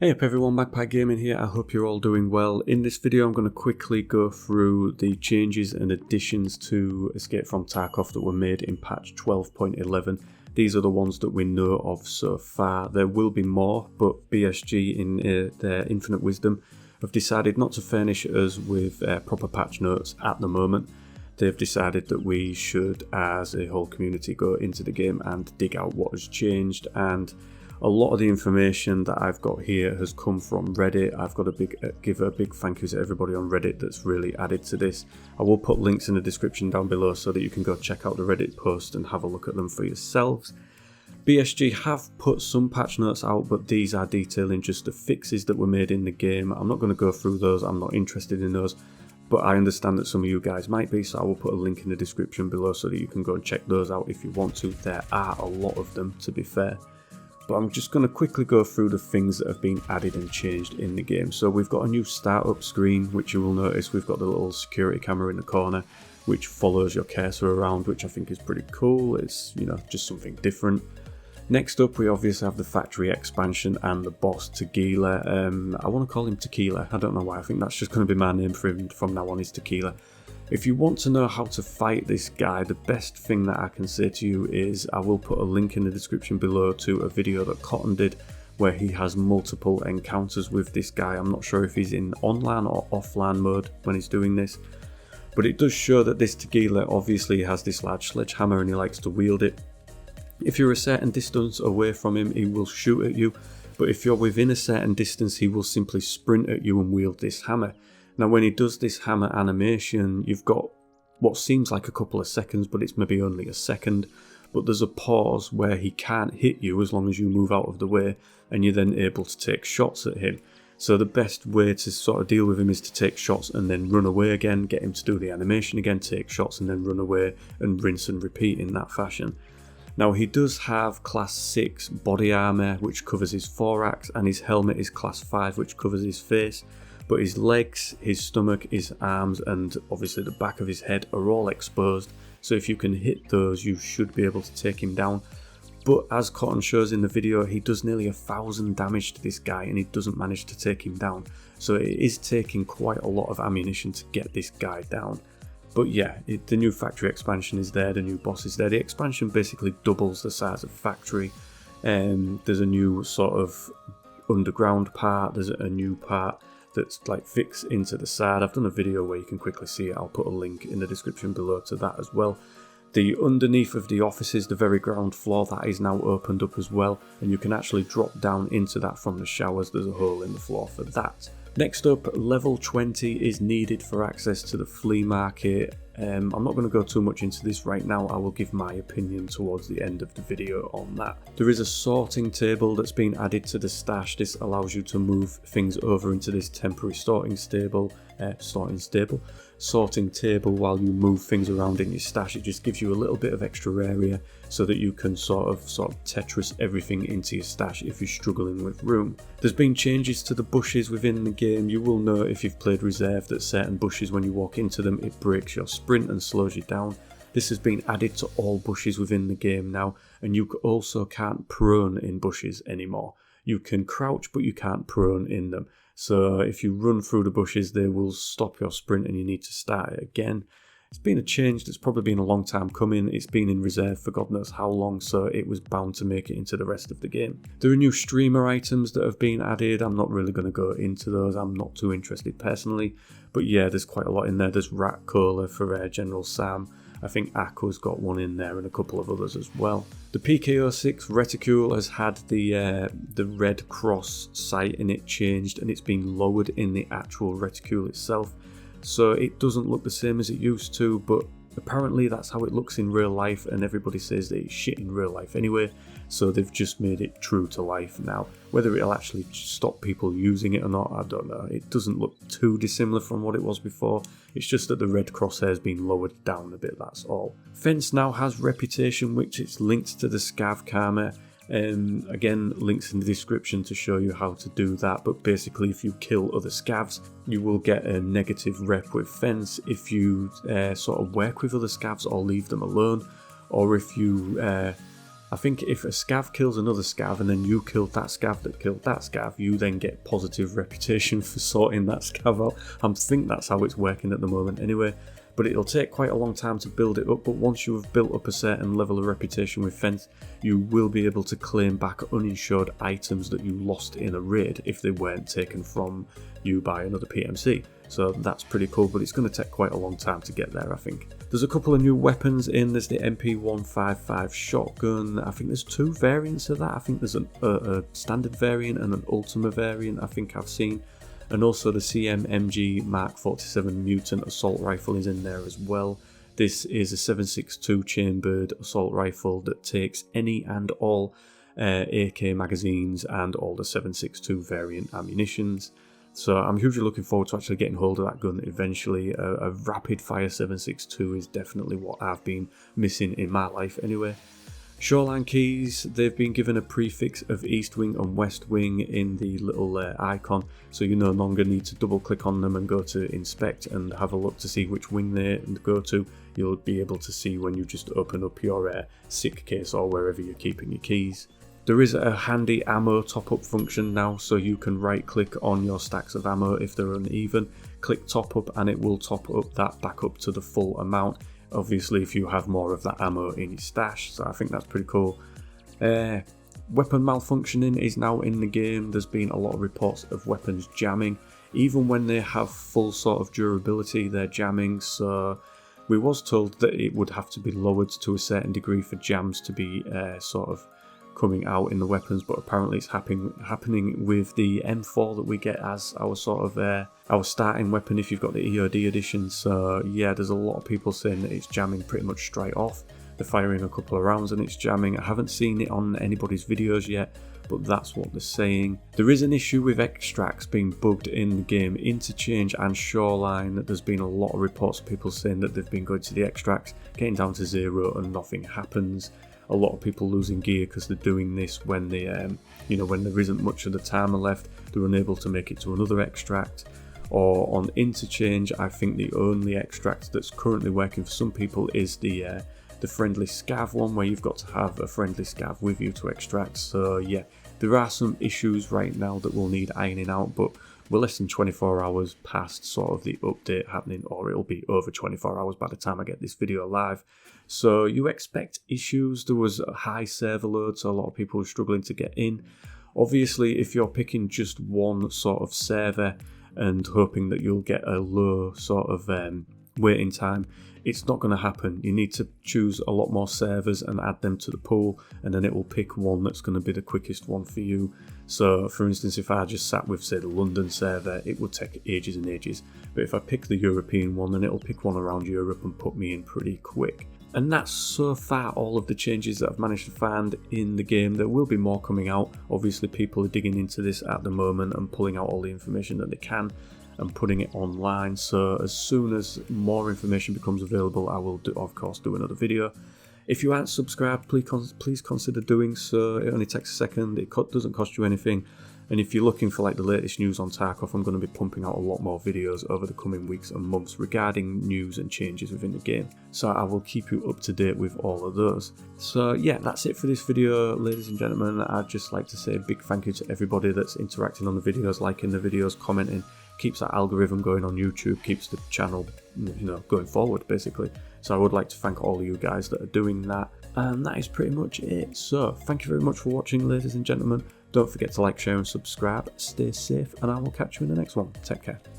Hey up everyone, Magpie Gaming here. I hope you're all doing well. In this video I'm going to quickly go through the changes and additions to Escape from Tarkov that were made in patch 12.11. These are the ones that we know of so far. There will be more, but BSG in their infinite wisdom have decided not to furnish us with proper patch notes at the moment. They've decided that we should, as a whole community, go into the game and dig out what has changed, and a lot of the information that I've got here has come from Reddit. I've got to give a big thank you to everybody on Reddit that's really added to this. I will put links in the description down below so that you can go check out the Reddit post and have a look at them for yourselves. BSG have put some patch notes out, but these are detailing just the fixes that were made in the game. I'm not going to go through those, I'm not interested in those, but I understand that some of you guys might be, so I will put a link in the description below so that you can go and check those out if you want to. There are a lot of them, to be fair. But I'm just going to quickly go through the things that have been added and changed in the game. So we've got a new startup screen, which you will notice we've got the little security camera in the corner, which follows your cursor around, which I think is pretty cool. It's, you know, just something different. Next up, we obviously have the factory expansion and the boss Tequila. I want to call him Tequila. I don't know why. I think that's just going to be my name for him from now on, is Tequila. If you want to know how to fight this guy, the best thing that I can say to you is I will put a link in the description below to a video that Cotton did where he has multiple encounters with this guy. I'm not sure if he's in online or offline mode when he's doing this, but it does show that this Tequila obviously has this large sledgehammer and he likes to wield it. If you're a certain distance away from him, he will shoot at you, but if you're within a certain distance, he will simply sprint at you and wield this hammer. Now when he does this hammer animation, you've got what seems like a couple of seconds, but it's maybe only a second. But there's a pause where he can't hit you as long as you move out of the way, and you're then able to take shots at him. So the best way to sort of deal with him is to take shots and then run away again, get him to do the animation again, take shots and then run away, and rinse and repeat in that fashion. Now he does have class 6 body armor, which covers his thorax, and his helmet is class 5, which covers his face. But his legs, his stomach, his arms, and obviously the back of his head are all exposed. So if you can hit those, you should be able to take him down. But as Cotton shows in the video, he does nearly 1,000 damage to this guy and he doesn't manage to take him down. So it is taking quite a lot of ammunition to get this guy down. But yeah, the new factory expansion is there, the new boss is there. The expansion basically doubles the size of factory. There's a new sort of underground part, there's a new part that's like fixed into the side. I've done a video where you can quickly see it. I'll put a link in the description below to that as well. The underneath of the offices, the very ground floor, that is now opened up as well, and you can actually drop down into that from the showers. There's a hole in the floor for that. Next up, level 20 is needed for access to the flea market. I'm not going to go too much into this right now. I will give my opinion towards the end of the video on that. There is a sorting table that's been added to the stash. This allows you to move things over into this temporary sorting table while you move things around in your stash. It just gives you a little bit of extra area so that you can sort of Tetris everything into your stash if you're struggling with room. There's been changes to the bushes within the game. You will know if you've played Reserve that certain bushes, when you walk into them, it breaks your sprint and slows you down. This has been added to all bushes within the game now, and you also can't prone in bushes anymore. You can crouch, but you can't prone in them. So if you run through the bushes, they will stop your sprint and you need to start it again. It's been a change that's probably been a long time coming. It's been in Reserve for God knows how long, so it was bound to make it into the rest of the game. There are new streamer items that have been added. I'm not really going to go into those. I'm not too interested personally. But yeah, there's quite a lot in there. There's Rat Cola for General Sam. I think Aqua's got one in there and a couple of others as well. The Pkr6 Reticule has had the red cross sight in it changed, and it's been lowered in the actual reticule itself. So it doesn't look the same as it used to, but apparently that's how it looks in real life, and everybody says that it's shit in real life anyway, so they've just made it true to life now. Whether it'll actually stop people using it or not, I don't know. It doesn't look too dissimilar from what it was before. It's just that the red crosshair's been lowered down a bit, that's all. Fence now has Reputation, which is linked to the Scav Karma. Again, links in the description to show you how to do that, but basically if you kill other scavs, you will get a negative rep with Fence. If you sort of work with other scavs or leave them alone, or if you I think if a scav kills another scav and then you killed that scav that killed that scav, you then get positive reputation for sorting that scav out. I think that's how it's working at the moment anyway. But it'll take quite a long time to build it up, but once you have built up a certain level of reputation with Fence, you will be able to claim back uninsured items that you lost in a raid if they weren't taken from you by another PMC. So that's pretty cool, but it's going to take quite a long time to get there, I think. There's a couple of new weapons in. There's the MP155 shotgun. I think there's 2 variants of that. I think there's a standard variant and an Ultima variant, I think I've seen. And also the CMMG Mark 47 Mutant Assault Rifle is in there as well. This is a 7.62 chambered assault rifle that takes any and all AK magazines and all the 7.62 variant ammunitions. So I'm hugely looking forward to actually getting hold of that gun eventually. A rapid fire 7.62 is definitely what I've been missing in my life anyway. Shoreline Keys, they've been given a prefix of East Wing and West Wing in the little icon, so you no longer need to double click on them and go to inspect and have a look to see which wing they go to. You'll be able to see when you just open up your SICK case or wherever you're keeping your keys. There is a handy ammo top up function now, so you can right click on your stacks of ammo if they're uneven, click top up and it will top up that back up to the full amount. Obviously if you have more of that ammo in your stash, so I think that's pretty cool. Weapon malfunctioning is now in the game. There's been a lot of reports of weapons jamming. Even when they have full sort of durability, they're jamming, so we was told that it would have to be lowered to a certain degree for jams to be sort of coming out in the weapons, but apparently it's happening with the M4 that we get as our sort of our starting weapon if you've got the EOD edition. So yeah, there's a lot of people saying that it's jamming pretty much straight off. They're firing a couple of rounds and it's jamming. I haven't seen it on anybody's videos yet, but that's what they're saying. There is an issue with extracts being bugged in the game. Interchange and Shoreline, there's been a lot of reports of people saying that they've been going to the extracts, getting down to 0 and nothing happens. A lot of people losing gear because they're doing this when they, when there isn't much of the timer left, they're unable to make it to another extract. Or on Interchange, I think the only extract that's currently working for some people is the friendly scav one, where you've got to have a friendly scav with you to extract. So yeah, there are some issues right now that will need ironing out, but we're less than 24 hours past sort of the update happening, or it'll be over 24 hours by the time I get this video live. So you expect issues. There was a high server load, so a lot of people were struggling to get in. Obviously, if you're picking just one sort of server and hoping that you'll get a low sort of waiting time, it's not going to happen. You need to choose a lot more servers and add them to the pool, and then it will pick one that's going to be the quickest one for you. So for instance, if I just sat with say the London server, it would take ages and ages, but if I pick the European one, then it'll pick one around Europe and put me in pretty quick. And that's so far all of the changes that I've managed to find in the game. There will be more coming out. Obviously people are digging into this at the moment and pulling out all the information that they can and putting it online. So as soon as more information becomes available, I will of course do another video. If you aren't subscribed, please consider doing so. It only takes a second, it doesn't cost you anything. And if you're looking for like the latest news on Tarkov, I'm going to be pumping out a lot more videos over the coming weeks and months regarding news and changes within the game. So I will keep you up to date with all of those. So yeah, that's it for this video, ladies and gentlemen. I'd just like to say a big thank you to everybody that's interacting on the videos, liking the videos, commenting. Keeps that algorithm going on YouTube, keeps the channel, going forward basically. So I would like to thank all of you guys that are doing that. And that is pretty much it. So thank you very much for watching, ladies and gentlemen. Don't forget to like, share and subscribe. Stay safe and I will catch you in the next one. Take care.